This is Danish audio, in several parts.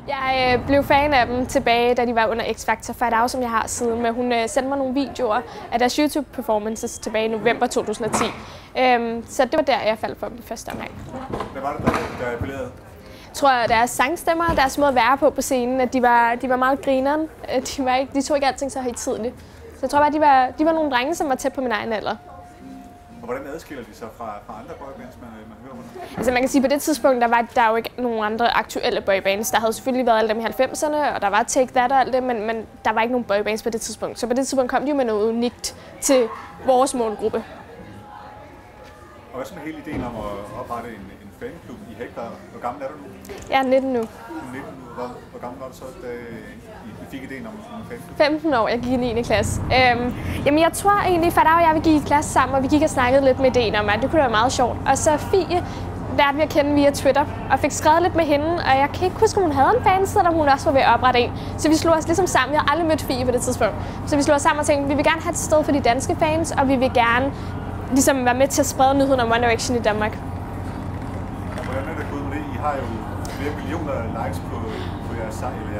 Jeg blev fan af dem tilbage, da de var under X-Factor Fight, som jeg har siden. Men hun sendte mig nogle videoer af deres YouTube-performances tilbage i november 2010. Så det var der, jeg faldt for dem første gang. Hvad var det, der appellerede? Jeg tror, at deres sangstemmer, deres måde at være på scenen, at de var meget grineren. De tog ikke alting så højtideligt. Så jeg tror bare, de var nogle drenge, som var tæt på min egen alder. Og hvordan adskiller de sig fra andre boybands, man hører om? Altså man kan sige, at på det tidspunkt, der var der jo ikke nogen andre aktuelle boybands. Der havde selvfølgelig været alle dem i 90'erne, og der var Take That og alt det, men der var ikke nogen boybands på det tidspunkt. Så på det tidspunkt kom de jo med noget unikt til vores målgruppe. Og hvad så med hele ideen om at oprette en fanklub i Hektar? Hvor gammel er du nu? Jeg er 19 nu. 19 nu. Hvor gammel var du så, da I fik ideen om en fanklub? 15 år, jeg gik i 9. klasse. Jamen jeg tror egentlig, at og jeg vi gik i klasse sammen, og vi gik og snakkede lidt med ideen om, at det kunne være meget sjovt. Og så Fie lærte vi at kende via Twitter, og fik skrevet lidt med hende, og jeg kan ikke huske, om hun havde en fanside, eller hun også var ved at oprette en. Så vi slog os ligesom sammen. Jeg har aldrig mødt Fie på det tidspunkt. Så vi slog os sammen og tænkte, vi vil gerne have et sted for de danske fans, og vi vil gerne ligesom være med til at sprede nyheden om One Direction i Danmark. Hvordan er det gået med det? I har jo flere millioner likes på jeres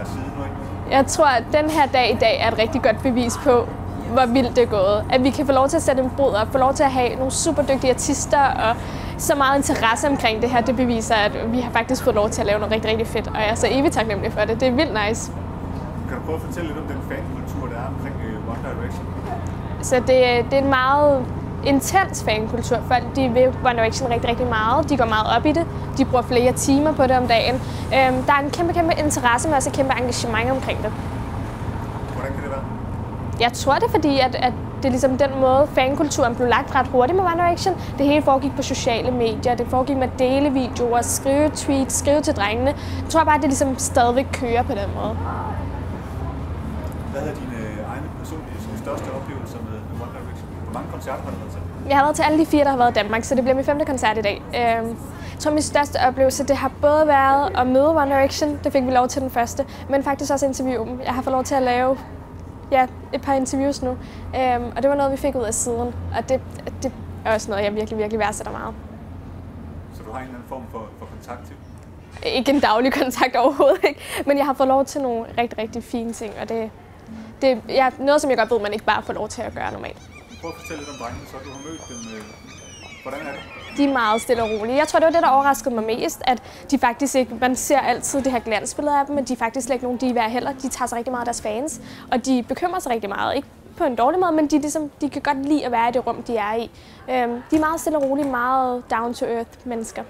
side nu, ikke? Jeg tror, at den her dag i dag er et rigtig godt bevis på, hvor vildt det er gået. At vi kan få lov til at sætte en brud op, få lov til at have nogle super dygtige artister og så meget interesse omkring det her. Det beviser, at vi har faktisk fået lov til at lave noget rigtig, rigtig fedt. Og jeg er så evigt taknemmelig for det. Det er vildt nice. Kan du prøve at fortælle lidt om den fankultur, der er omkring One Direction? Så det er en meget intens fankultur. Folk de vil One Direction rigtig, rigtig meget. De går meget op i det. De bruger flere timer på det om dagen. Der er en kæmpe interesse, men også et kæmpe engagement omkring det. Hvordan kan det være? Jeg tror det er fordi, at det er ligesom den måde, fankulturen blev lagt ret hurtigt med One Direction. Det hele foregik på sociale medier. Det foregik med at dele videoer, skrive tweets, skrive til drengene. Jeg tror bare, at det ligesom stadigvæk kører på den måde. Hvad er dine egne personlige største oplevelser med One Direction? Hvor mange koncerter har du været til? Jeg har været til alle de 4, der har været i Danmark, så det bliver min 5. koncert i dag. Jeg tror, min største oplevelse det har både været at møde One Direction, det fik vi lov til den første, men faktisk også interviewe dem. Jeg har fået lov til at lave et par interviews nu, og det var noget, vi fik ud af siden, og det er også noget, jeg virkelig værdsætter meget. Så du har en eller anden form for kontakt til? Ikke en daglig kontakt overhovedet, ikke? Men jeg har fået lov til nogle rigtig fine ting, og det er noget, som jeg godt ved, man ikke bare får lov til at gøre normalt. Prøv at fortælle lidt om drengene, så du har mødt dem. Hvordan er det? De er meget stille og rolige. Jeg tror, det var det, der overraskede mig mest, at de faktisk ikke, man ser altid det her glansbillede af dem, men de er faktisk ikke nogen divær heller. De tager sig rigtig meget af deres fans, og de bekymrer sig rigtig meget. Ikke på en dårlig måde, men de kan godt lide at være i det rum, de er i. De er meget stille og rolige, meget down to earth mennesker.